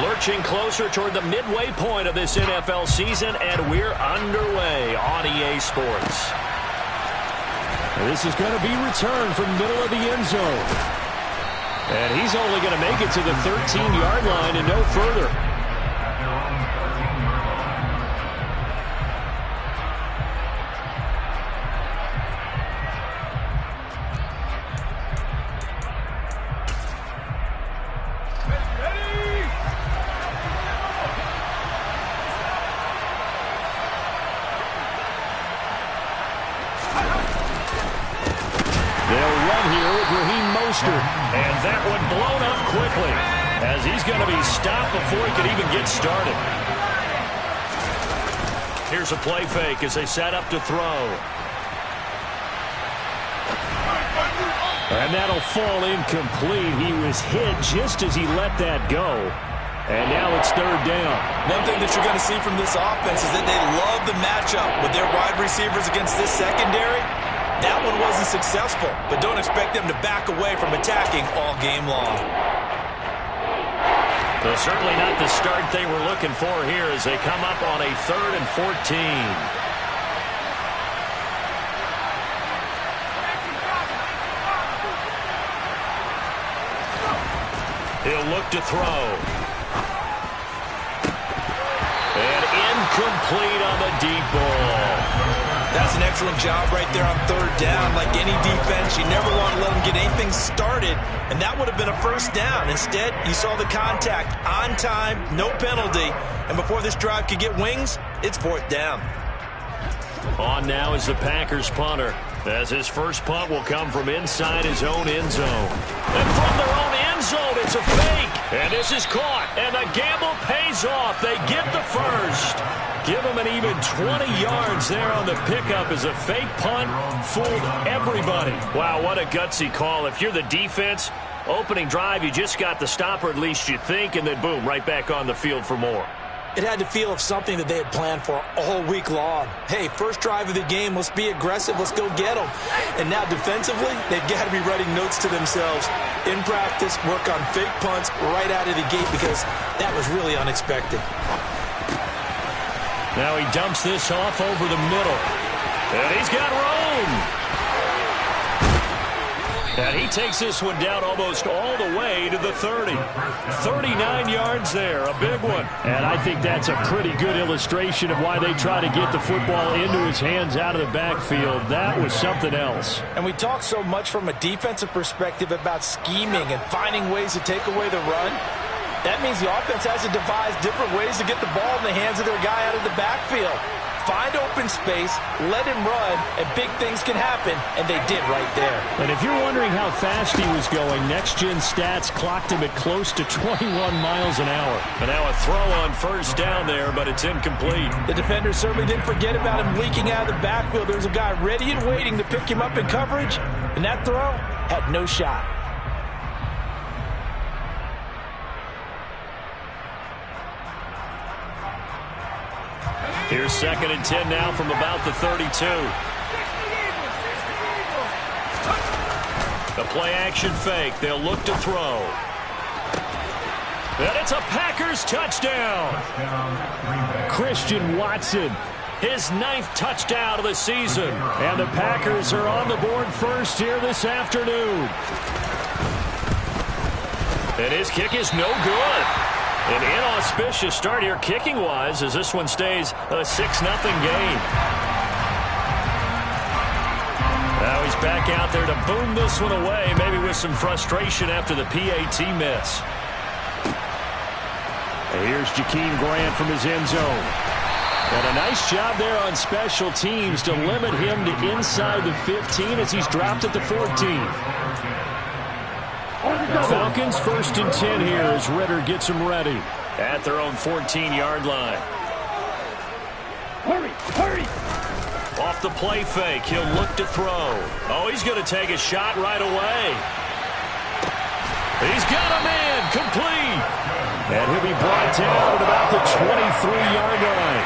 Lurching closer toward the midway point of this NFL season, and we're underway on EA Sports. This is going to be returned from the middle of the end zone. And he's only going to make it to the 13-yard line and no further. And that one blown up quickly as he's going to be stopped before he could even get started. Here's a play fake as they set up to throw. And that'll fall incomplete. He was hit just as he let that go. And now it's third down. One thing that you're going to see from this offense is that they love the matchup with their wide receivers against this secondary. That one wasn't successful, but don't expect them to back away from attacking all game long. Well, certainly not the start they were looking for here as they come up on a 3rd and 14. He'll look to throw. And incomplete on the deep ball. That's an excellent job right there on 3rd down. Like any defense, you never want to let them get anything started, and that would have been a first down. Instead, you saw the contact on time, no penalty, and before this drive could get wings, it's 4th down. On now is the Packers punter, as his first punt will come from inside his own end zone. And from their own end zone, it's a fake. And this is caught, and the gamble pays off. They get the first. Give him an even 20 yards there on the pickup as a fake punt fooled everybody. Wow, what a gutsy call. If you're the defense, opening drive, you just got the stop, or at least you think, and then boom, right back on the field for more. It had to feel of something that they had planned for all week long. Hey, first drive of the game, let's be aggressive, let's go get them. And now defensively, they've got to be writing notes to themselves. In practice, work on fake punts right out of the gate because that was really unexpected. Now he dumps this off over the middle. And he's got room. And he takes this one down almost all the way to the 30. 39 yards there, a big one. And I think that's a pretty good illustration of why they try to get the football into his hands out of the backfield. That was something else. And we talk so much from a defensive perspective about scheming and finding ways to take away the run. That means the offense has to devise different ways to get the ball in the hands of their guy out of the backfield. Find open space, let him run, and big things can happen, and they did right there. And if you're wondering how fast he was going, next-gen stats clocked him at close to 21 miles an hour. And now a throw on first down there, but it's incomplete. The defenders certainly didn't forget about him leaking out of the backfield. There's a guy ready and waiting to pick him up in coverage, and that throw had no shot. Here's 2nd and 10 now from about the 32. The play-action fake. They'll look to throw. And it's a Packers touchdown. Christian Watson, his 9th touchdown of the season. And the Packers are on the board first here this afternoon. And his kick is no good. An inauspicious start here kicking-wise as this one stays a 6-0 game. Now he's back out there to boom this one away, maybe with some frustration after the PAT miss. And here's Jakeem Grant from his end zone. And a nice job there on special teams to limit him to inside the 15 as he's dropped at the 14. Falcons 1st and 10 here as Ritter gets them ready. At their own 14-yard line. Hurry, hurry! Off the play fake, he'll look to throw. Oh, he's going to take a shot right away. He's got a man, complete. And he'll be brought down at about the 23-yard line.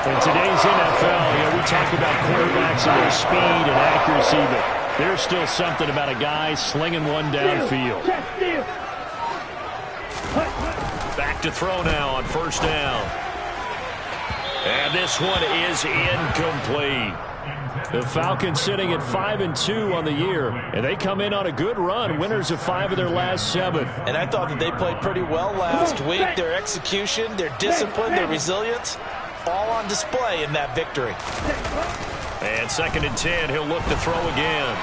In today's NFL, we talk about quarterbacks and their speed and accuracy, but there's still something about a guy slinging one downfield. Back to throw now on first down. And this one is incomplete. The Falcons sitting at 5-2 on the year, and they come in on a good run, winners of 5 of their last 7. And I thought that they played pretty well last week. Their execution, their discipline, their resilience, all on display in that victory. And 2nd and 10, he'll look to throw again.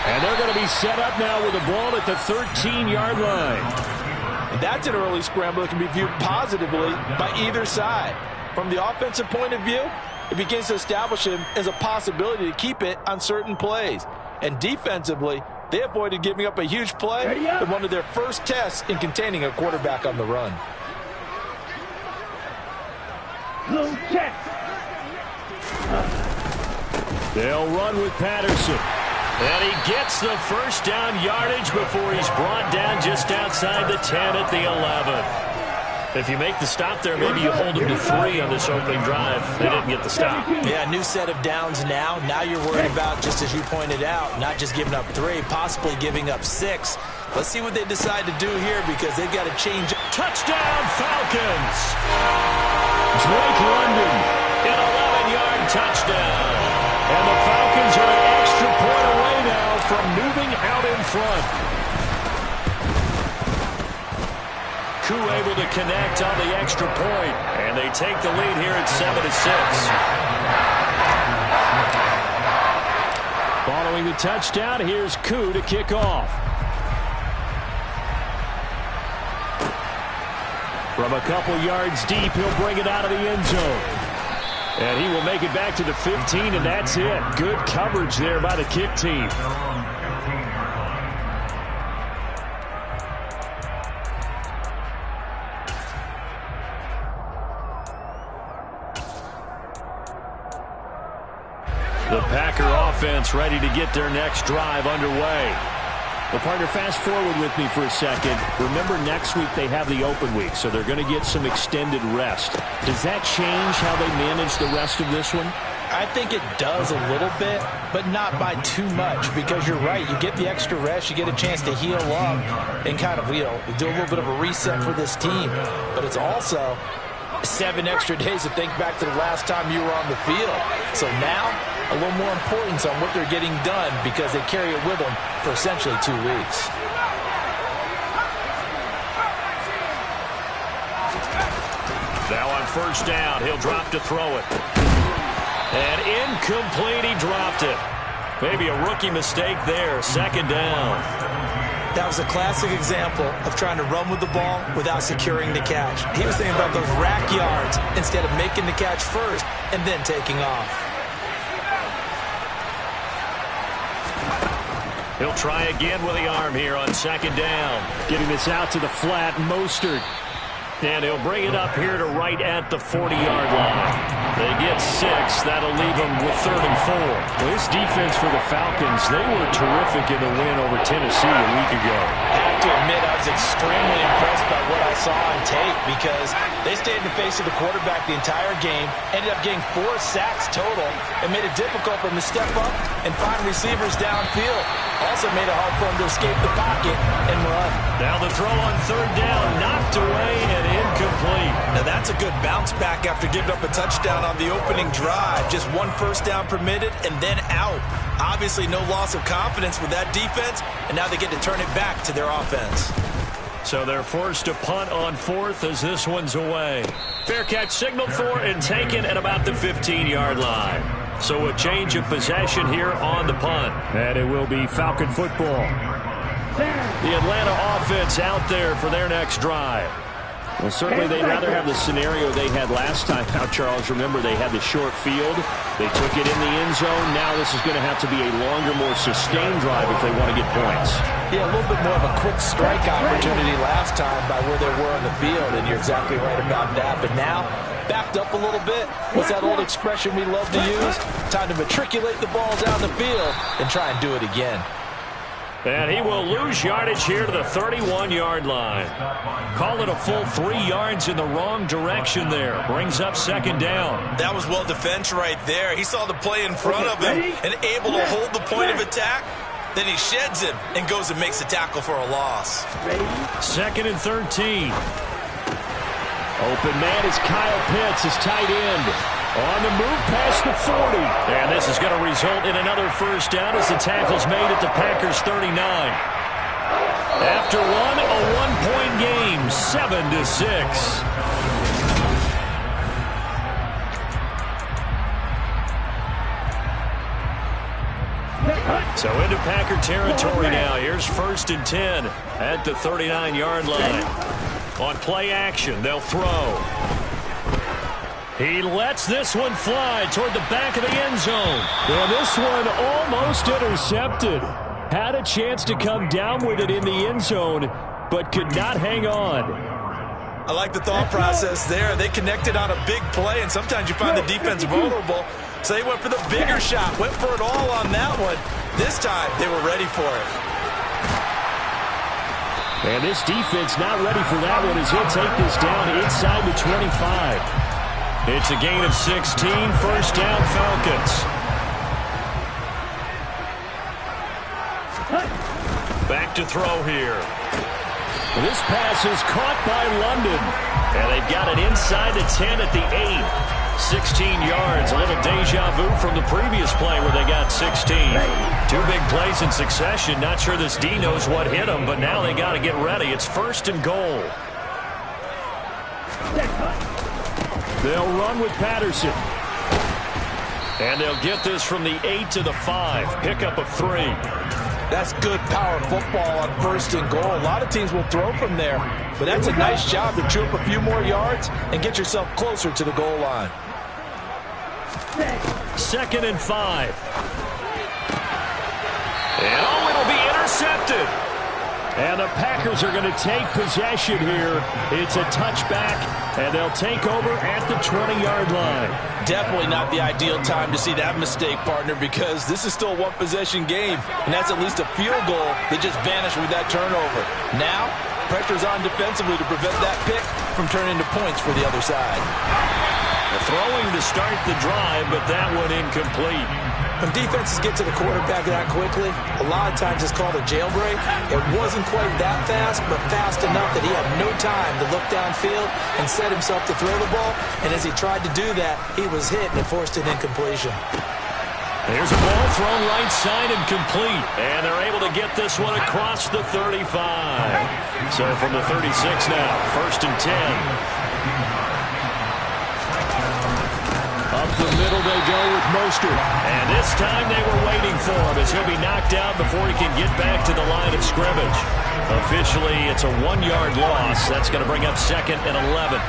And they're going to be set up now with the ball at the 13-yard line. And that's an early scramble that can be viewed positively by either side. From the offensive point of view, it begins to establish him as a possibility to keep it on certain plays. And defensively, they avoided giving up a huge play in one of their first tests in containing a quarterback on the run. They'll run with Patterson. And he gets the first down yardage before he's brought down just outside the 10 at the 11. If you make the stop there, maybe you hold him to 3 on this opening drive. They didn't get the stop. Yeah, new set of downs now. Now you're worried about, just as you pointed out, not just giving up 3, possibly giving up 6. Let's see what they decide to do here because they've got to change. Touchdown, Falcons! Drake London, an 11-yard touchdown. And the Falcons are an extra point away now from moving out in front. Koo able to connect on the extra point, and they take the lead here at 7-6. Following the touchdown, here's Koo to kick off. From a couple yards deep, he'll bring it out of the end zone. And he will make it back to the 15, and that's it. Good coverage there by the kick team. The Packer offense ready to get their next drive underway. Well, partner, fast forward with me for a second. Remember, next week they have the open week, so they're going to get some extended rest. Does that change how they manage the rest of this one? I think it does a little bit, but not by too much, because you're right. You get the extra rest, you get a chance to heal up and kind of, do a little bit of a reset for this team. But it's also 7 extra days to think back to the last time you were on the field. So now, a little more importance on what they're getting done because they carry it with them for essentially 2 weeks. Now on first down, he'll drop to throw it. And incomplete, he dropped it. Maybe a rookie mistake there, 2nd down. That was a classic example of trying to run with the ball without securing the catch. He was thinking about those rack yards instead of making the catch first and then taking off. He'll try again with the arm here on 2nd down. Getting this out to the flat, Mostert. And he'll bring it up here to right at the 40-yard line. They get 6. That'll leave them with 3rd and 4. Well, this defense for the Falcons, they were terrific in the win over Tennessee a week ago. I have to admit, I was extremely impressed by what I saw on tape because they stayed in the face of the quarterback the entire game, ended up getting 4 sacks total, and made it difficult for him to step up and find receivers downfield. Also made it hard for him to escape the pocket and run. Now the throw on 3rd down, knocked away and incomplete. Now that's a good bounce back after giving up a touchdown on the opening drive. Just 1 first down permitted and then out. Obviously no loss of confidence with that defense, and now they get to turn it back to their offense. So they're forced to punt on 4th as this one's away. Fair catch signaled for and taken at about the 15-yard line. So a change of possession here on the punt. And it will be Falcon football. The Atlanta offense out there for their next drive. Well, certainly they'd rather have the scenario they had last time out, Charles. Remember, they had the short field. They took it in the end zone. Now this is going to have to be a longer, more sustained drive if they want to get points. Yeah, a little bit more of a quick strike opportunity last time by where they were on the field, and you're exactly right about that. But now, backed up a little bit. What's that old expression we love to use? Time to matriculate the ball down the field and try and do it again. And he will lose yardage here to the 31-yard line. Call it a full 3 yards in the wrong direction there. Brings up 2nd down. That was well defense right there. He saw the play in front of him and able to hold the point of attack Then he sheds him and goes and makes a tackle for a loss. 2nd and 13. Open man is Kyle Pitts, his tight end. On the move past the 40. And this is going to result in another first down as the tackle's made at the Packers' 39. After one, a one-point game, 7-6. So into Packer territory now. Here's 1st and 10 at the 39-yard line. On play action, they'll throw. He lets this one fly toward the back of the end zone. And this one almost intercepted. Had a chance to come down with it in the end zone, but could not hang on. I like the thought process there. They connected on a big play, and sometimes you find the defense vulnerable. So they went for the bigger shot, went for it all on that one. This time, they were ready for it. And this defense not ready for that one as he'll take this down inside the 25. It's a gain of 16, first down Falcons. Back to throw here. This pass is caught by London. And they've got it inside the 10 at the 8. 16 yards, a little deja vu from the previous play where they got 16. Two big plays in succession. Not sure this D knows what hit them, but now they got to get ready. It's 1st and goal. They'll run with Patterson. And they'll get this from the 8 to the 5. Pickup of 3. That's good power football on 1st and goal. A lot of teams will throw from there, but that's a nice job to chew up a few more yards and get yourself closer to the goal line. 2nd and 5. And oh, it'll be intercepted. And the Packers are going to take possession here. It's a touchback, and they'll take over at the 20-yard line. Definitely not the ideal time to see that mistake, partner, because this is still a one-possession game, and that's at least a field goal that just vanished with that turnover. Now, pressure's on defensively to prevent that pick from turning into points for the other side. Throwing to start the drive, but that one incomplete. When defenses get to the quarterback that quickly, a lot of times it's called a jailbreak. It wasn't quite that fast, but fast enough that he had no time to look downfield and set himself to throw the ball. And as he tried to do that, he was hit and it forced an incompletion. Here's a ball thrown right side and complete. And they're able to get this one across the 35. So from the 36 now, 1st and 10. Up the middle they go with Mostert. And this time they were waiting for him as he'll be knocked out before he can get back to the line of scrimmage. Officially, it's a 1-yard loss. That's going to bring up 2nd and 11.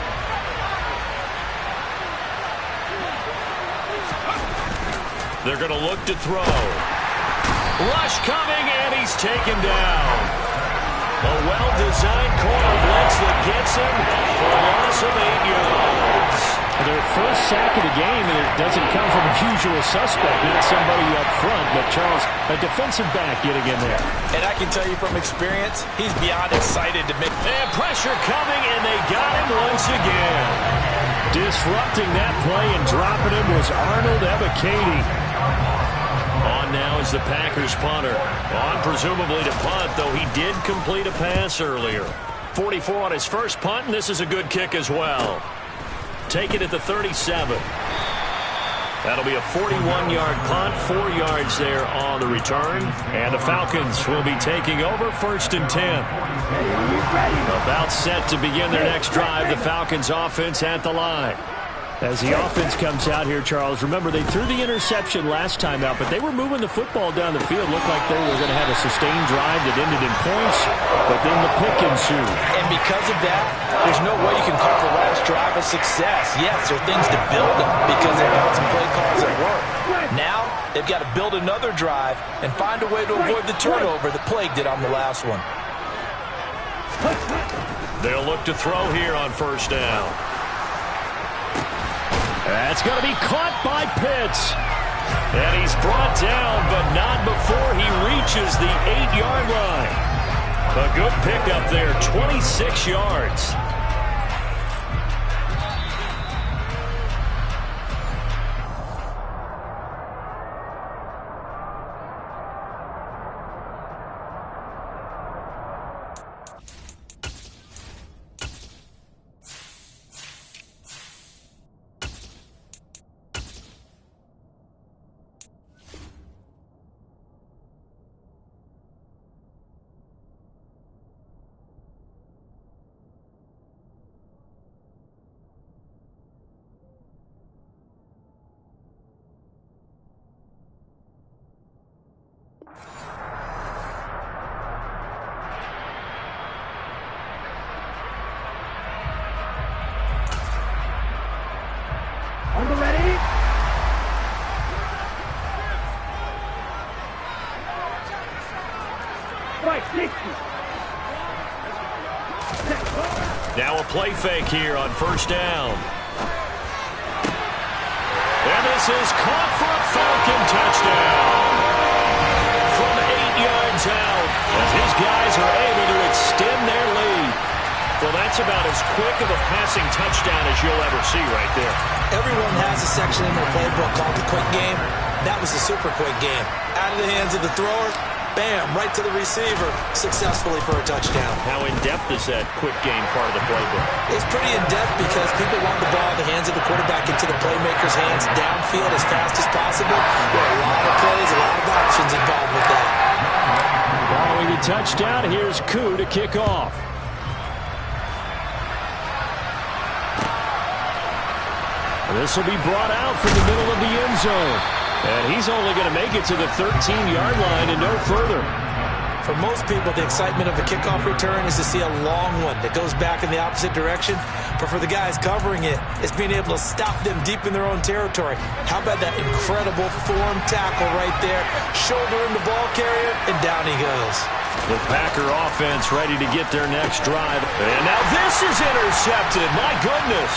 They're going to look to throw. Rush coming, and he's taken down. A well-designed corner blitz that gets him for a loss of 8 yards. Their first sack of the game, and it doesn't come from a usual suspect, not somebody up front, but Charles, a defensive back getting in there. And I can tell you from experience, he's beyond excited to make... And pressure coming, and they got him once again. Disrupting that play and dropping him was Arnold Ebiketie. On now is the Packers punter. On presumably to punt, though he did complete a pass earlier. 44 on his first punt, and this is a good kick as well. Take it at the 37. That'll be a 41-yard punt, 4 yards there on the return. And the Falcons will be taking over 1st and 10. About set to begin their next drive, the Falcons offense at the line. As the offense comes out here, Charles, remember they threw the interception last time out, but they were moving the football down the field. Looked like they were going to have a sustained drive that ended in points, but then the pick ensued. And because of that, there's no way you can call the last drive a success. Yes, there are things to build them because they've got some play calls at work. Now, they've got to build another drive and find a way to avoid the turnover that plagued it on the last one. They'll look to throw here on 1st down. That's going to be caught by Pitts. And he's brought down, but not before he reaches the 8-yard line. A good pickup there, 26 yards. Now a play fake here on first down. And this is caught for a Falcon touchdown. From 8 yards out, as his guys are able to extend their lead. Well, that's about as quick of a passing touchdown as you'll ever see right there. Everyone has a section in their playbook called the quick game. That was a super quick game. Out of the hands of the thrower, bam, right to the receiver, successfully for a touchdown. How in-depth is that quick game part of the playbook? It's pretty in-depth because people want the ball in the hands of the quarterback into the playmaker's hands downfield as fast as possible. There are a lot of plays, a lot of options involved with that. Following the touchdown, here's Koo to kick off. This will be brought out from the middle of the end zone. And he's only going to make it to the 13-yard line and no further. For most people, the excitement of a kickoff return is to see a long one that goes back in the opposite direction. But for the guys covering it, it's being able to stop them deep in their own territory. How about that incredible form tackle right there? Shouldering the ball carrier, and down he goes. The Packer offense ready to get their next drive. And now this is intercepted. My goodness.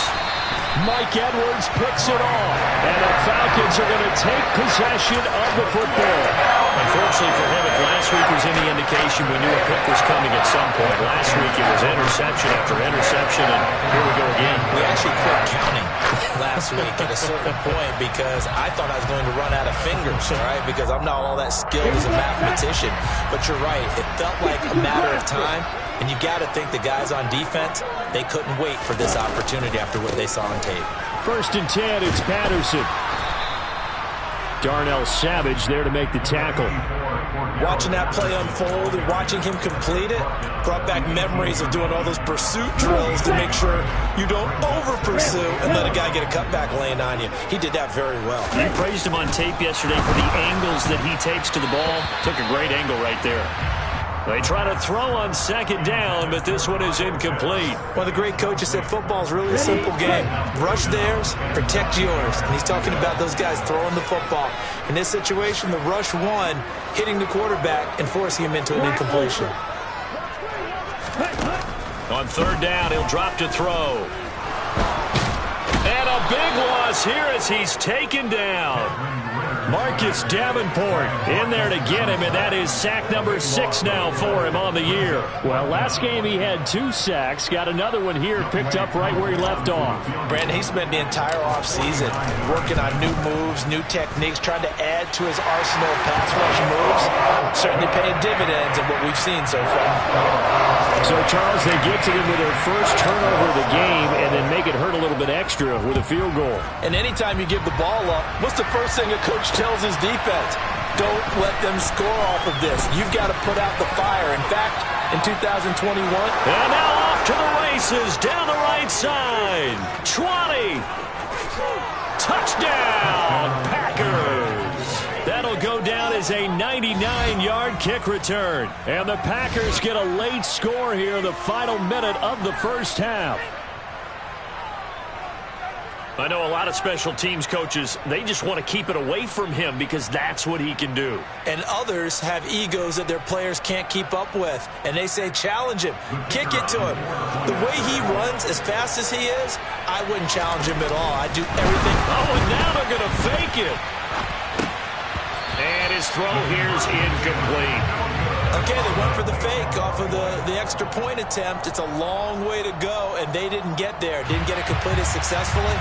Mike Edwards picks it off, and the Falcons are going to take possession of the football. Unfortunately for him, if last week was any indication, we knew a pick was coming at some point. Last week it was interception after interception, and here we go again. We actually quit counting last week at a certain point because I thought I was going to run out of fingers, all right, because I'm not all that skilled as a mathematician. But you're right, it felt like a matter of time. And you got to think the guys on defense, they couldn't wait for this opportunity after what they saw on tape. 1st and 10, it's Patterson. Darnell Savage there to make the tackle. Watching that play unfold and watching him complete it brought back memories of doing all those pursuit drills to make sure you don't over-pursue and let a guy get a cutback lane on you. He did that very well. You praised him on tape yesterday for the angles that he takes to the ball. Took a great angle right there. They try to throw on 2nd down, but this one is incomplete. Well, the great coach has said football is really a simple game. Rush theirs, protect yours. And he's talking about those guys throwing the football. In this situation, the rush one, hitting the quarterback and forcing him into an incompletion. On 3rd down, he'll drop to throw. And a big loss here as he's taken down. Marcus Davenport in there to get him, and that is sack number 6 now for him on the year. Well, last game he had 2 sacks. Got another one here picked up right where he left off. Brandon, he spent the entire offseason working on new moves, new techniques, trying to add to his arsenal of pass rush moves. Certainly paying dividends in what we've seen so far. So, Charles, they get to them with their first turnover of the game and then make it hurt a little bit extra with a field goal. And anytime you give the ball up, what's the first thing a coach tells his defense? Don't let them score off of this. You've got to put out the fire. In fact, in 2021. And now off to the races down the right side. 20. Touchdown, Packers. That'll go down as a 99-yard kick return. And the Packers get a late score here in the final minute of the first half. I know a lot of special teams coaches, they just want to keep it away from him because that's what he can do. And others have egos that their players can't keep up with. And they say, challenge him. Kick it to him. The way he runs as fast as he is, I wouldn't challenge him at all. I'd do everything. Oh, and now they're going to fake it. And his throw here is incomplete. Okay, they went for the fake off of the extra point attempt. It's a long way to go, and they didn't get there. Didn't get it completed successfully.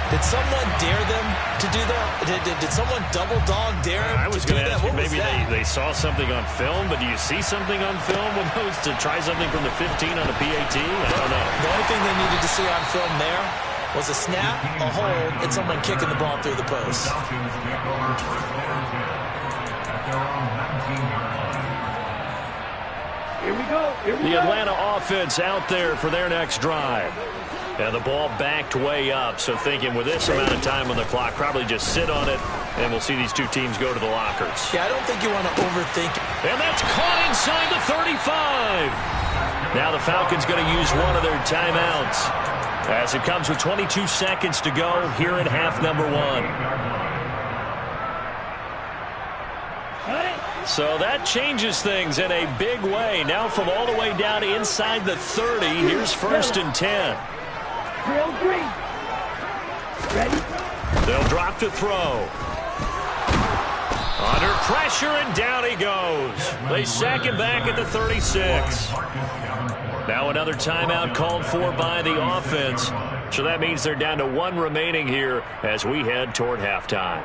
Did someone dare them to do that? Did someone double dog dare him I was to do going to that? ask you, maybe they saw something on film, but do you see something on film with those to try something from the 15 on a PAT? I don't know. The only thing they needed to see on film there was a snap, a hold, and someone kicking the ball through the post. The Atlanta offense out there for their next drive. And the ball backed way up, so thinking with this amount of time on the clock, probably just sit on it, and we'll see these two teams go to the lockers. Yeah, I don't think you want to overthink it. And that's caught inside the 35. Now the Falcons going to use one of their timeouts as it comes with 22 seconds to go here in half number 1. So that changes things in a big way. Now from all the way down inside the 30, here's 1st and 10. Ready? They'll drop to throw. Under pressure, and down he goes. They sack him back at the 36. Now another timeout called for by the offense. So that means they're down to 1 remaining here as we head toward halftime.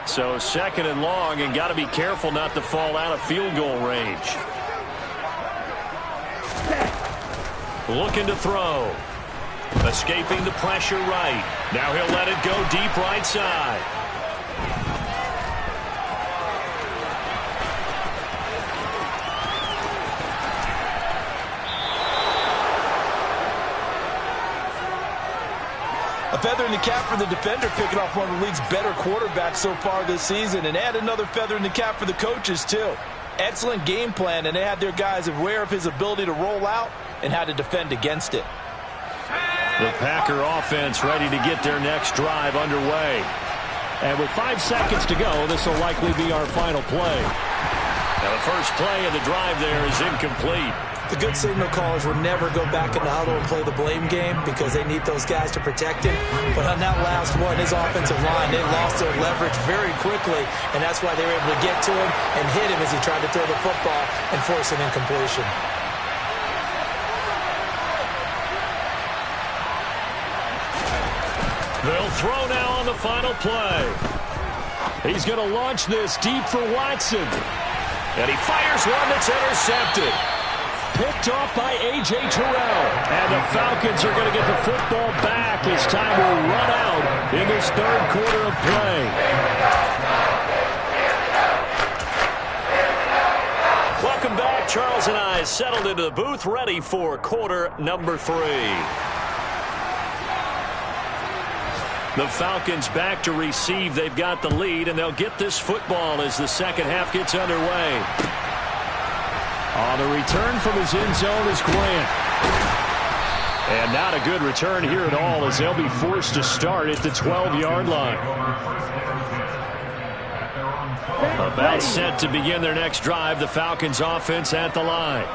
So 2nd and long, and got to be careful not to fall out of field goal range. Looking to throw. Escaping the pressure right. Now he'll let it go deep right side. A feather in the cap for the defender, picking off one of the league's better quarterbacks so far this season, and add another feather in the cap for the coaches, too. Excellent game plan, and they had their guys aware of his ability to roll out and how to defend against it. The Packer offense ready to get their next drive underway. And with 5 seconds to go, this will likely be our final play. Now the first play of the drive there is incomplete. The good signal callers will never go back in the huddle and play the blame game because they need those guys to protect him. But on that last one, his offensive line, they lost their leverage very quickly, and that's why they were able to get to him and hit him as he tried to throw the football and force an incompletion. They'll throw now on the final play. He's going to launch this deep for Watson. And he fires one that's intercepted. Picked off by A.J. Terrell. And the Falcons are going to get the football back as time will run out in this 3rd quarter of play. Welcome back. Charles and I settled into the booth ready for quarter number 3. The Falcons back to receive. They've got the lead, and they'll get this football as the second half gets underway. On the return from his end zone is Grant. And not a good return here at all as they'll be forced to start at the 12-yard line. About set to begin their next drive. The Falcons offense at the line.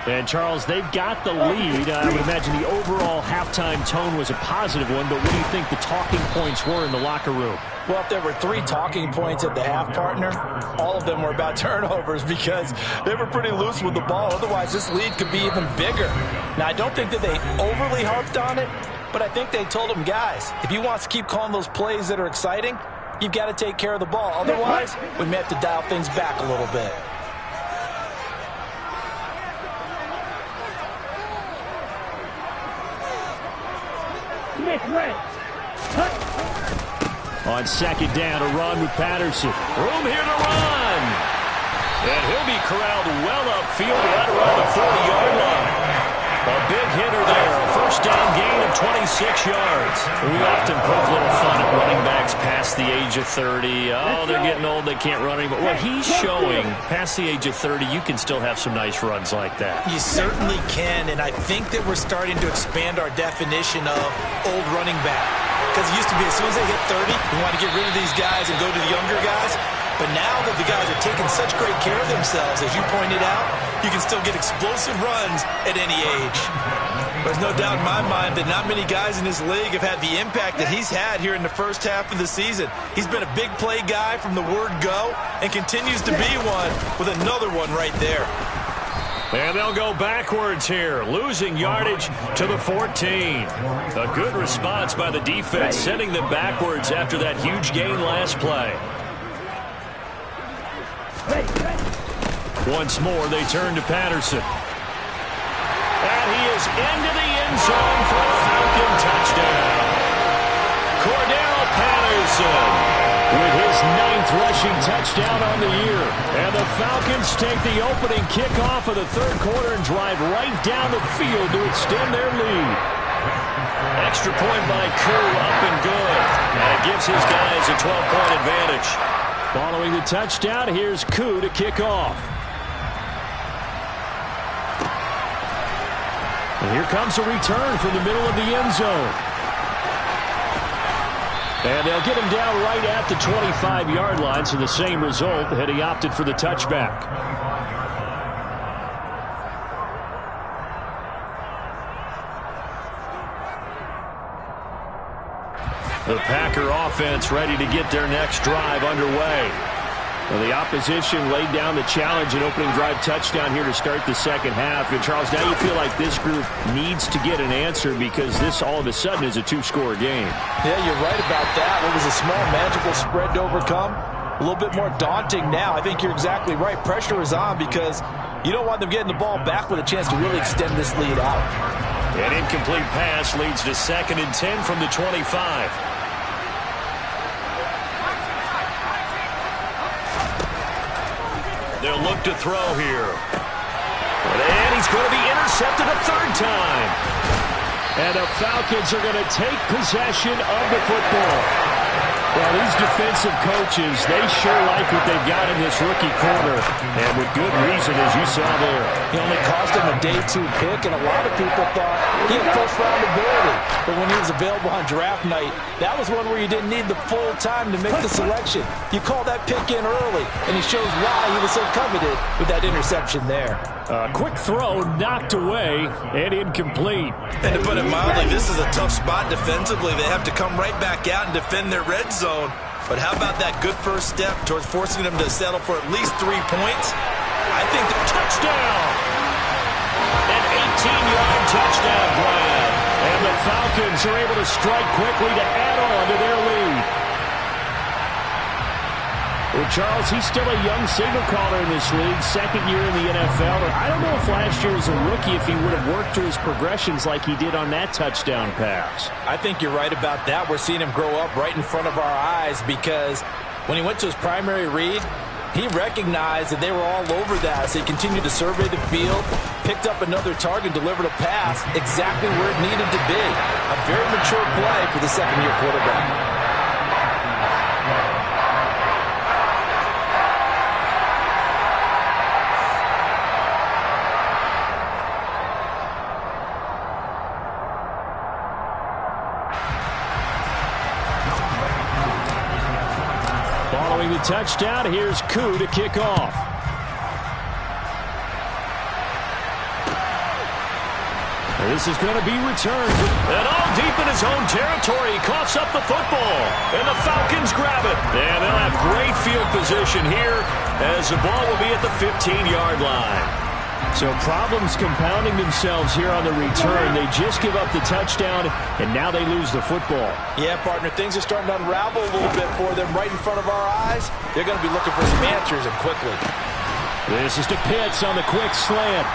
And, Charles, they've got the lead. I would imagine the overall halftime tone was a positive one, but what do you think the talking points were in the locker room? Well, if there were 3 talking points at the half, partner, all of them were about turnovers because they were pretty loose with the ball. Otherwise, this lead could be even bigger. Now, I don't think that they overly harped on it, but I think they told them, guys, if you want to keep calling those plays that are exciting, you've got to take care of the ball. Otherwise, we may have to dial things back a little bit. On 2nd down, a run with Patterson. Room here to run. And he'll be corralled well upfield right around the 40-yard line. A big hitter there. A first down gain of 26 yards. We often poke a little fun at running backs past the age of 30. Oh, they're getting old. They can't run anymore. Well, he's showing past the age of 30, you can still have some nice runs like that. You certainly can, and I think that we're starting to expand our definition of old running back. Because it used to be as soon as they hit 30, we want to get rid of these guys and go to the younger guys. But now that the guys are taking such great care of themselves, as you pointed out, you can still get explosive runs at any age. There's no doubt in my mind that not many guys in this league have had the impact that he's had here in the first half of the season. He's been a big play guy from the word go and continues to be one with another one right there. And they'll go backwards here, losing yardage to the 14. A good response by the defense, sending them backwards after that huge gain last play. Once more, they turn to Patterson. And he is into the end zone for a Falcon touchdown. Cordell Patterson with his 9th rushing touchdown on the year. And the Falcons take the opening kickoff of the 3rd quarter and drive right down the field to extend their lead. Extra point by Koo, up and good. And it gives his guys a 12-point advantage. Following the touchdown, here's Koo to kick off. And here comes a return from the middle of the end zone. And they'll get him down right at the 25-yard line, so the same result had he opted for the touchback. The Packer offense ready to get their next drive underway. Well, the opposition laid down the challenge and opening drive touchdown here to start the second half. And, Charles, now you feel like this group needs to get an answer because this all of a sudden is a two-score game. Yeah, you're right about that. It was a small, magical spread to overcome. A little bit more daunting now. I think you're exactly right. Pressure is on because you don't want them getting the ball back with a chance to really extend this lead out. An incomplete pass leads to 2nd and 10 from the 25. They'll look to throw here. And he's going to be intercepted a third time. And the Falcons are going to take possession of the football. Well, these defensive coaches, they sure like what they've got in this rookie corner. And with good reason, as you saw there. He only cost him a day 2 pick, and a lot of people thought he had first-round ability. But when he was available on draft night, that was one where you didn't need the full time to make the selection. You call that pick in early, and he shows why he was so coveted with that interception there. A quick throw knocked away and incomplete. And to put it mildly, this is a tough spot defensively. They have to come right back out and defend their red zone. But how about that good first step towards forcing them to settle for at least 3 points? I think the touchdown. An 18-yard touchdown grab. And the Falcons are able to strike quickly to add on to their lead. Well, Charles, he's still a young signal caller in this league, 2nd year in the NFL. And I don't know if last year as a rookie if he would have worked through his progressions like he did on that touchdown pass. I think you're right about that. We're seeing him grow up right in front of our eyes because when he went to his primary read, he recognized that they were all over that. So he continued to survey the field, picked up another target, delivered a pass exactly where it needed to be. A very mature play for the second-year quarterback. Following the touchdown, here's Koo to kick off. This is going to be returned. And all deep in his own territory, he coughs up the football. And the Falcons grab it. And they'll have great field position here as the ball will be at the 15-yard line. So problems compounding themselves here on the return. They just give up the touchdown, and now they lose the football. Yeah, partner, things are starting to unravel a little bit for them right in front of our eyes. They're going to be looking for some answers and quickly. This is to Pitts on the quick slant.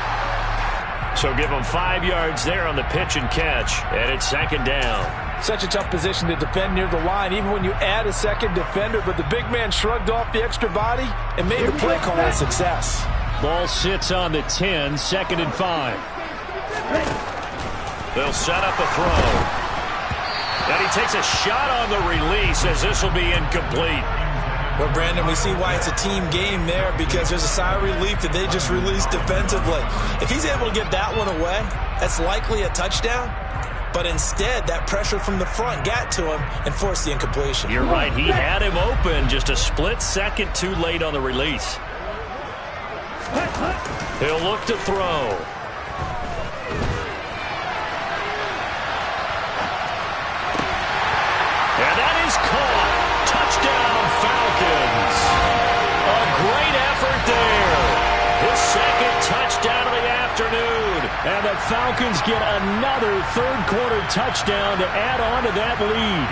So give them 5 yards there on the pitch and catch, and it's 2nd down. Such a tough position to defend near the line, even when you add a second defender, but the big man shrugged off the extra body and made the play call a success. Ball sits on the 10, 2nd and 5. They'll set up a throw. And he takes a shot on the release as this will be incomplete. Well, Brandon, we see why it's a team game there because there's a sigh of relief that they just released defensively. If he's able to get that one away, that's likely a touchdown. But instead, that pressure from the front got to him and forced the incompletion. You're right. He had him open just a split second too late on the release. He'll look to throw. And that is caught. Touchdown, Falcons. A great effort there. His 2nd touchdown of the afternoon. And the Falcons get another third-quarter touchdown to add on to that lead.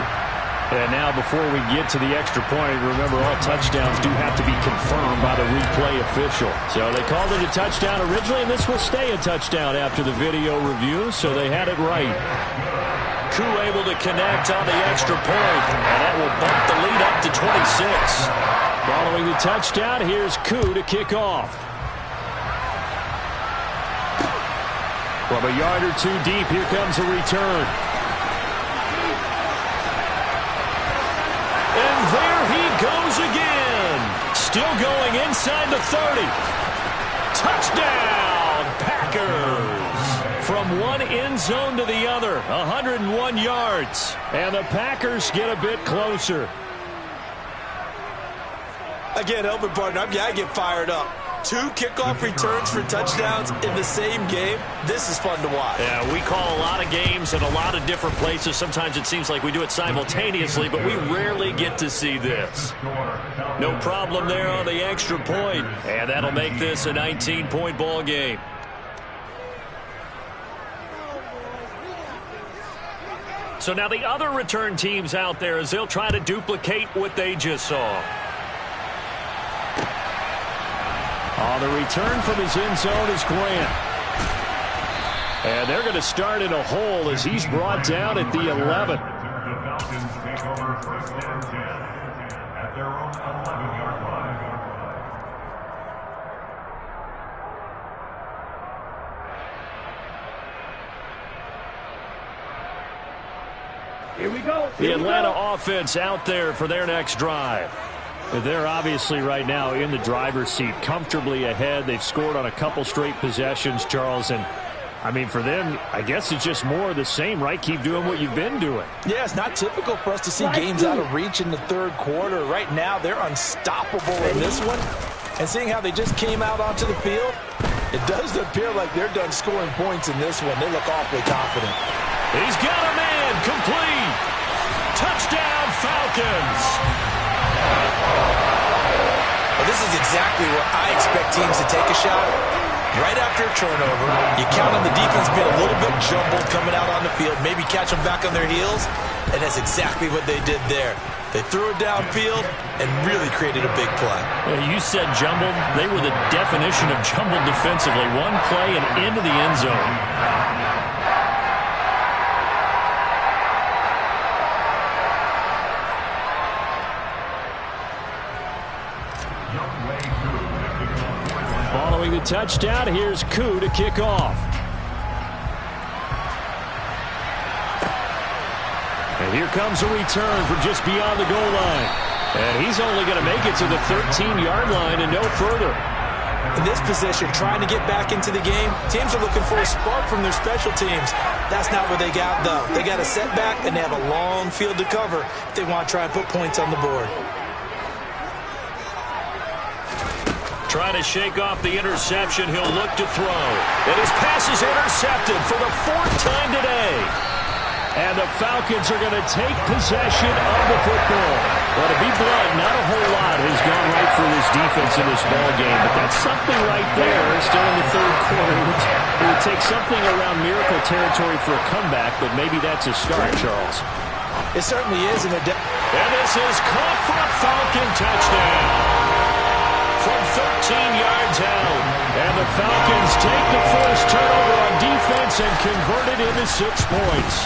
And now before we get to the extra point, remember all touchdowns do have to be confirmed by the replay official. So they called it a touchdown originally, and this will stay a touchdown after the video review, so they had it right. Koo able to connect on the extra point, and that will bump the lead up to 26. Following the touchdown, here's Koo to kick off. From a yard or two deep, here comes a return. And there he goes again. Still going inside the 30. Touchdown, Packers. From from one end zone to the other, 101 yards. And the Packers get a bit closer. Again, helping partner, I get fired up. 2 kickoff returns for touchdowns in the same game. This is fun to watch. Yeah, we call a lot of games in a lot of different places. Sometimes it seems like we do it simultaneously, but we rarely get to see this. No problem there on the extra point, and that'll make this a 19-point ball game. So now the other return teams out there as they'll try to duplicate what they just saw. On the return from his end zone is Grant. And they're going to start in a hole as he's brought down at the 11. The Falcons take over first and 10 at their own 11-yard line. Here we go. The Atlanta offense out there for their next drive. They're obviously right now in the driver's seat, comfortably ahead. They've scored on a couple straight possessions, Charles. And, I mean, for them, I guess it's just more of the same, right? Keep doing what you've been doing. Yeah, it's not typical for us to see games out of reach in the third quarter. Right now, they're unstoppable in this one. And seeing how they just came out onto the field, it does appear like they're done scoring points in this one. They look awfully confident. He's got a man complete. Touchdown, Falcons. Well, this is exactly where I expect teams to take a shot. Right after a turnover, you count on the defense being a little bit jumbled coming out on the field, maybe catch them back on their heels, and that's exactly what they did there. They threw it downfield and really created a big play. You said jumbled. They were the definition of jumbled defensively. One play and into the end zone. Following the touchdown, here's Koo to kick off. And here comes a return from just beyond the goal line. And he's only going to make it to the 13-yard line and no further. In this position, trying to get back into the game, teams are looking for a spark from their special teams. That's not what they got, though. They got a setback, and they have a long field to cover if they want to try and put points on the board. Trying to shake off the interception, he'll look to throw. And his pass is intercepted for the 4th time today. And the Falcons are going to take possession of the football. Well, to be blunt, not a whole lot has gone right for this defense in this ball game, but that's something right there. Still in the third quarter. It would take something around miracle territory for a comeback, but maybe that's a start, Charles. It certainly is. And this is caught for a Falcon touchdown. From 13 yards out. And the Falcons take the first turnover on defense and convert it into 6 points.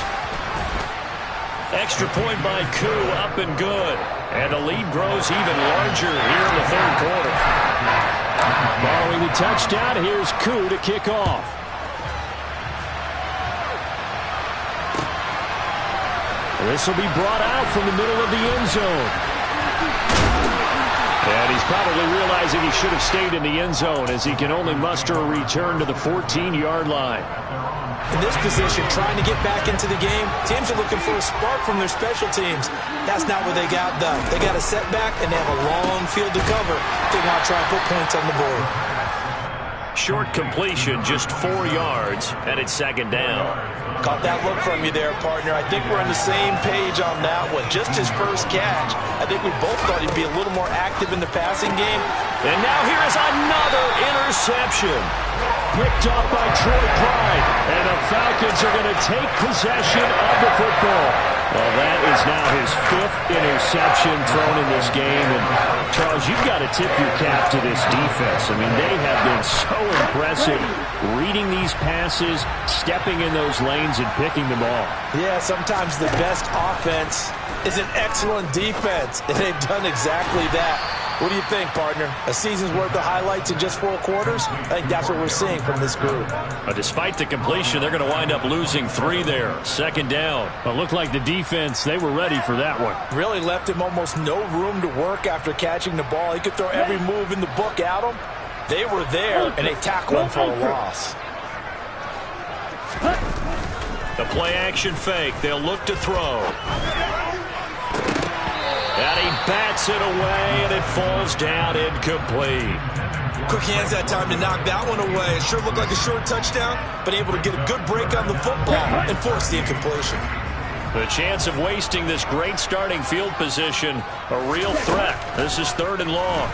Extra point by Koo, up and good. And the lead grows even larger here in the third quarter. Following the touchdown, here's Koo to kick off. This will be brought out from the middle of the end zone. And he's probably realizing he should have stayed in the end zone as he can only muster a return to the 14-yard line. In this position, trying to get back into the game, teams are looking for a spark from their special teams. That's not what they got, though. They got a setback, and they have a long field to cover if they want to try and put points on the board. Short completion, just 4 yards, and it's 2nd down. Caught that look from you there, partner. I think we're on the same page on that one. Just his first catch. I think we both thought he'd be a little more active in the passing game. And now here is another interception. Picked off by Troy Pride. And the Falcons are going to take possession of the football. Well, that is now his 5th interception thrown in this game. And, Charles, you've got to tip your cap to this defense. I mean, they have been so impressive reading these passes, stepping in those lanes, and picking them off. Yeah, sometimes the best offense is an excellent defense, and they've done exactly that. What do you think, partner? A season's worth of highlights in just 4 quarters? I think that's what we're seeing from this group. Despite the completion, they're going to wind up losing 3 there. 2nd down. It looked like the defense, they were ready for that one. Really left him almost no room to work after catching the ball. He could throw every move in the book at him. They were there, and they tackled him for a loss. The play-action fake. They'll look to throw. And he bats it away, and it falls down incomplete. Quick hands that time to knock that one away. It sure looked like a short touchdown, but able to get a good break on the football and force the incompletion. The chance of wasting this great starting field position, a real threat. This is 3rd and long.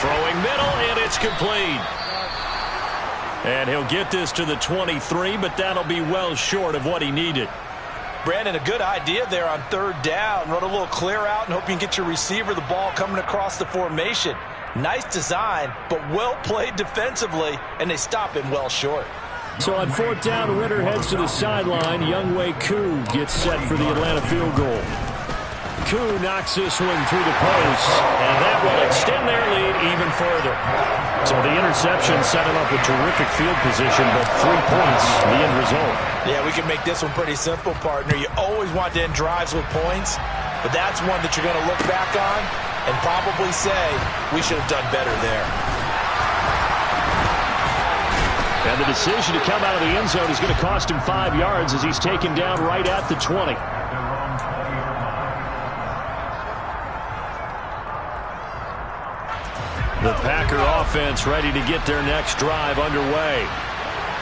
Throwing middle, and it's complete. And he'll get this to the 23, but that'll be well short of what he needed. Brandon, a good idea there on 3rd down. Run a little clear out and hope you can get your receiver the ball coming across the formation. Nice design, but well played defensively, and they stop him well short. So on 4th down, Ritter heads to the sideline. Younghoe Koo gets set for the Atlanta field goal. Koo knocks this one through the post, and that will extend their lead even further. So the interception set him up with terrific field position, but 3 points, the end result. Yeah, we can make this one pretty simple, partner. You always want to end drives with points, but that's one that you're going to look back on and probably say, we should have done better there. And the decision to come out of the end zone is going to cost him 5 yards as he's taken down right at the 20. The Packer offense ready to get their next drive underway.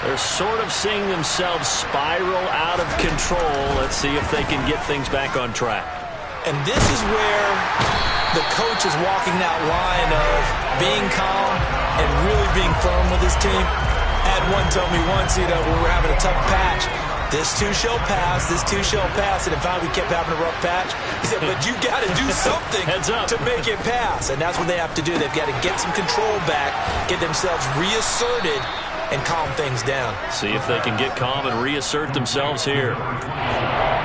They're sort of seeing themselves spiral out of control. Let's see if they can get things back on track. And this is where the coach is walking that line of being calm and really being firm with his team. I had one tell me once, when we were having a tough patch, this too shall pass, this too shall pass, and in fact we kept having a rough patch. He said, but you got to do something to make it pass, and that's what they have to do. They've got to get some control back, get themselves reasserted, and calm things down. See if they can get calm and reassert themselves here.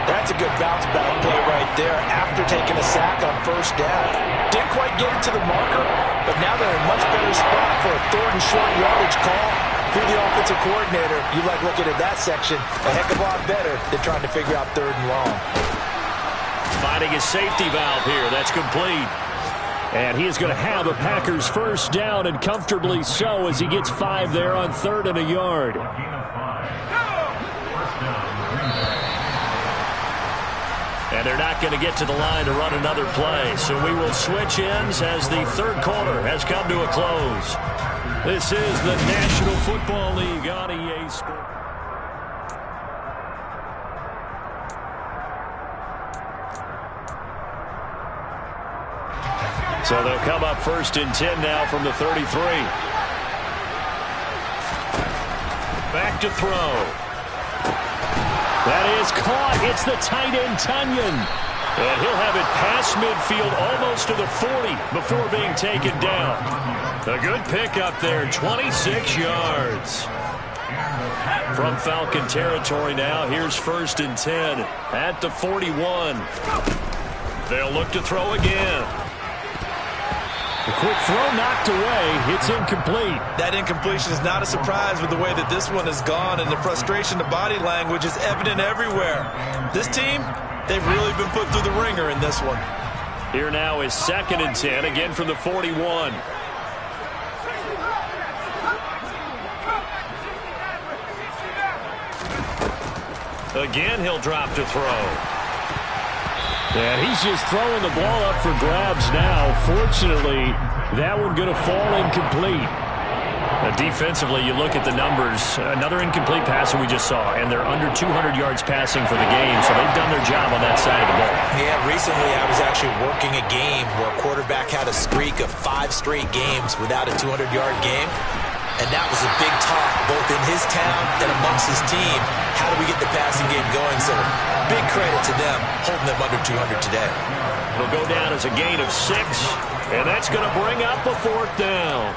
That's a good bounce back play right there after taking a sack on 1st down. Didn't quite get it to the marker, but now they're in a much better spot for a 3rd and short yardage call. Through the offensive coordinator, you like looking at that section a heck of a lot better than trying to figure out 3rd and long. Finding his safety valve here. That's complete. And he is going to have a Packers 1st down, and comfortably so, as he gets 5 there on 3rd and a yard. And they're not going to get to the line to run another play. So we will switch ends as the 3rd quarter has come to a close. This is the National Football League on EA Sports. So they'll come up 1st and 10 now from the 33. Back to throw. That is caught. It's the tight end, Tunyon. And he'll have it past midfield almost to the 40 before being taken down. A good pickup there, 26 yards. From Falcon territory now, here's 1st and 10 at the 41. They'll look to throw again. The quick throw knocked away. It's incomplete. That incompletion is not a surprise with the way that this one has gone, and the frustration, the body language is evident everywhere. This team, they've really been put through the ringer in this one. Here now is 2nd and 10, again from the 41. Again, he'll drop to throw. And he's just throwing the ball up for grabs now. Fortunately, that one going to fall incomplete. Defensively, you look at the numbers. Another incomplete pass that we just saw, and they're under 200 yards passing for the game, so they've done their job on that side of the ball. Yeah, recently I was actually working a game where a quarterback had a streak of 5 straight games without a 200-yard game. And that was a big talk, both in his town and amongst his team. How do we get the passing game going? So big credit to them, holding them under 200 today. It'll go down as a gain of 6, and that's going to bring up a 4th down.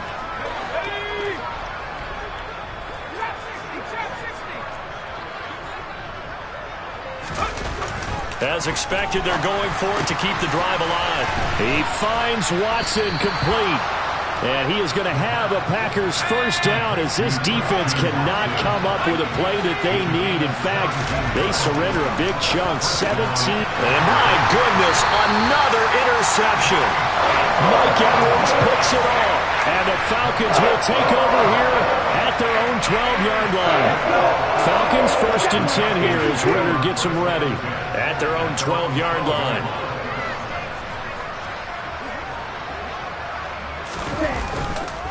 As expected, they're going for it to keep the drive alive. He finds Watson complete. And he is going to have a Packers 1st down as this defense cannot come up with a play that they need. In fact, they surrender a big chunk, 17. And my goodness, another interception. Mike Edwards picks it off. And the Falcons will take over here at their own 12-yard line. Falcons 1st and 10 here as Ritter gets them ready at their own 12-yard line.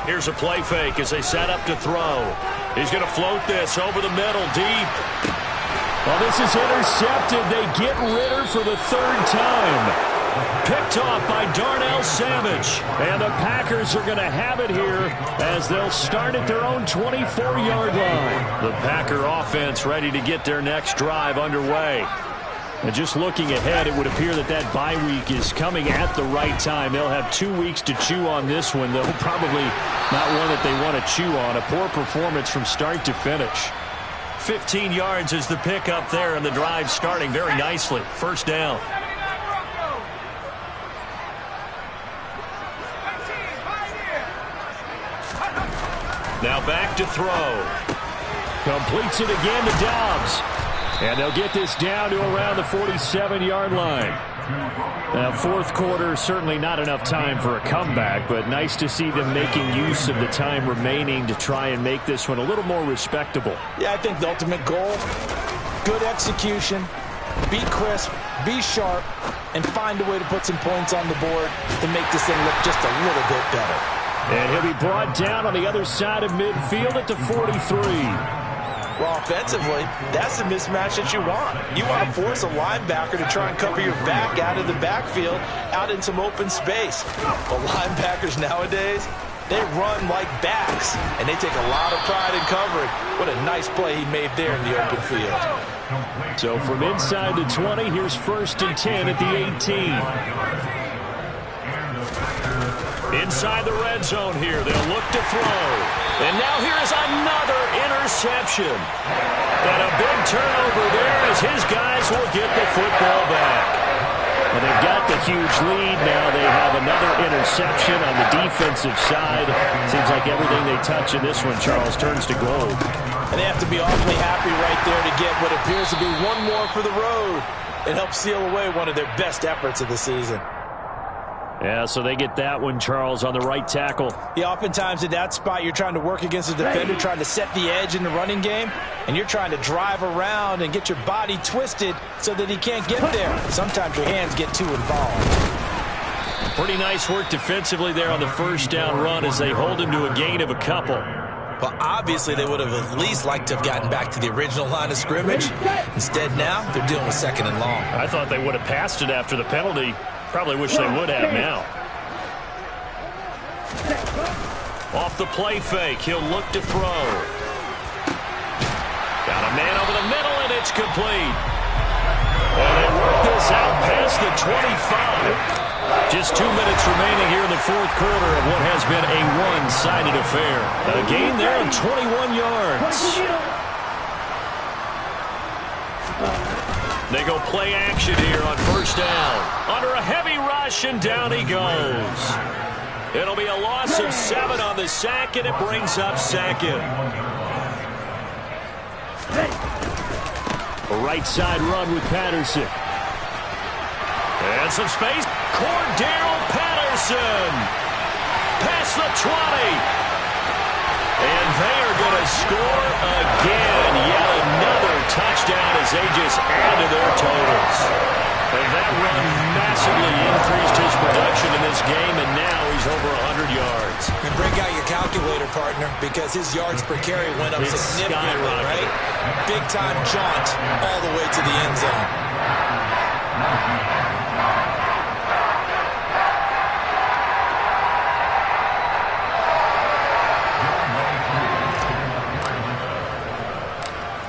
Here's a play fake as they set up to throw. He's going to float this over the middle, deep. Well, this is intercepted. They get Ritter for the 3rd time. Picked off by Darnell Savage. And the Packers are going to have it here as they'll start at their own 24-yard line. The Packer offense ready to get their next drive underway. And just looking ahead, it would appear that that bye week is coming at the right time. They'll have 2 weeks to chew on this one, though probably not one that they want to chew on. A poor performance from start to finish. 15 yards is the pickup there, and the drive starting very nicely. 1st down. Now back to throw. Completes it again to Dobbs. And they'll get this down to around the 47-yard line. Now, 4th quarter, certainly not enough time for a comeback, but nice to see them making use of the time remaining to try and make this one a little more respectable. Yeah, I think the ultimate goal, good execution, be crisp, be sharp, and find a way to put some points on the board to make this thing look just a little bit better. And he'll be brought down on the other side of midfield at the 43. Well, offensively, that's the mismatch that you want. You want to force a linebacker to try and cover your back out of the backfield, out in some open space. But linebackers nowadays, they run like backs, and they take a lot of pride in covering. What a nice play he made there in the open field. So from inside the 20, here's 1st and 10 at the 18. Inside the red zone here, they'll look to throw. And now here is another interception. And a big turnover there as his guys will get the football back. Well, they've got the huge lead now. They have another interception on the defensive side. Seems like everything they touch in this one, Charles, turns to gold. And they have to be awfully happy right there to get what appears to be one more for the road. It helps seal away one of their best efforts of the season. Yeah, so they get that one, Charles, on the right tackle. Yeah, oftentimes at that spot, you're trying to work against a defender, trying to set the edge in the running game, and you're trying to drive around and get your body twisted so that he can't get there. Sometimes your hands get too involved. Pretty nice work defensively there on the 1st down run as they hold him to a gain of a couple. Well, obviously, they would have at least liked to have gotten back to the original line of scrimmage. Instead, now, they're dealing with 2nd and long. I thought they would have passed it after the penalty. Probably wish they would have now. Off the play fake, he'll look to throw. Got a man over the middle, and it's complete. And they work this out past the 25. Just 2 minutes remaining here in the 4th quarter of what has been a one-sided affair. A gain there of 21 yards. They go play action here on 1st down. Under a heavy rush, and down he goes. It'll be a loss of 7 on the sack, and it brings up 2nd. A right side run with Patterson. And some space. Cordero Patterson. Past the 20. And they are going to score again. Yet another touchdown as they just add to their totals. And that run massively increased his production in this game, and now he's over 100 yards. And break out your calculator, partner, because his yards per carry went up significantly, right? Big-time jaunt all the way to the end zone.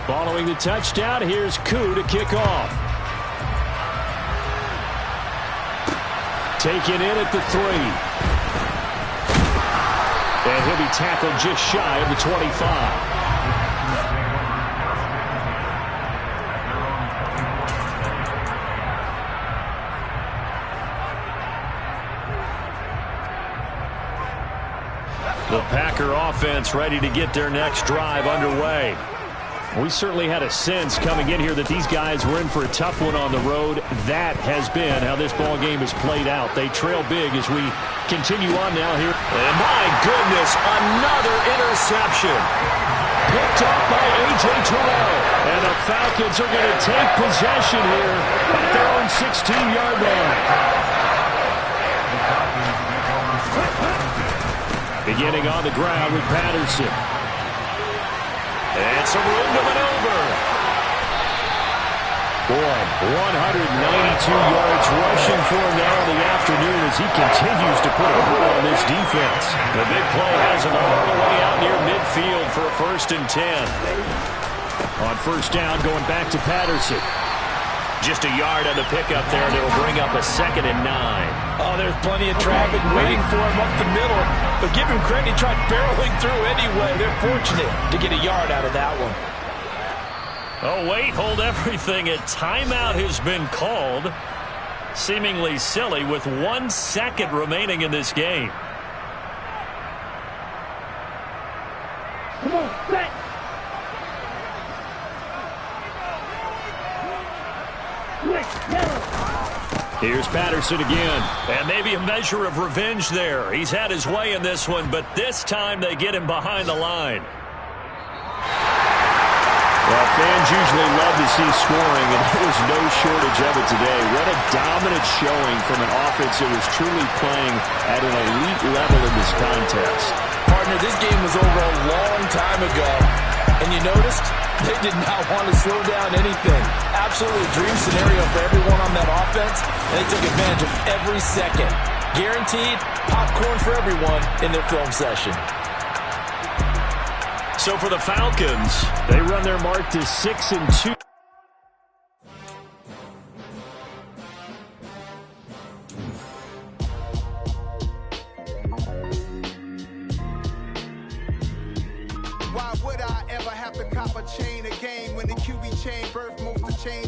Following the touchdown, here's Koo to kick off. Taken in at the 3. And he'll be tackled just shy of the 25. The Packer offense ready to get their next drive underway. We certainly had a sense coming in here that these guys were in for a tough one on the road. That has been how this ball game has played out. They trail big as we continue on now here. And my goodness, another interception. Picked up by A.J. Terrell. And the Falcons are going to take possession here at their own 16-yard line. Beginning on the ground with Patterson. And some room to maneuver. Boy, 192 yards rushing for him now in the afternoon as he continues to put a hold on this defense. The big play has him all the way out near midfield for a 1st and 10. On 1st down, going back to Patterson. Just a yard on the pickup there, and it'll bring up a 2nd and 9. Oh, there's plenty of traffic waiting for him up the middle. But give him credit, he tried barreling through anyway. They're fortunate to get a yard out of that one. Oh, wait, hold everything. A timeout has been called. Seemingly silly with 1 second remaining in this game. Come on, set. Here's Patterson again. And maybe a measure of revenge there. He's had his way in this one, but this time they get him behind the line. Well, fans usually love to see scoring, and there was no shortage of it today. What a dominant showing from an offense that was truly playing at an elite level in this contest. Partner, this game was over a long time ago. And you noticed they did not want to slow down anything. Absolutely a dream scenario for everyone on that offense, and they took advantage of every second. Guaranteed popcorn for everyone in their film session. So for the Falcons, they run their mark to 6 and 2. Why would I ever have to cop a chain a game when the QB chain birth moves to change?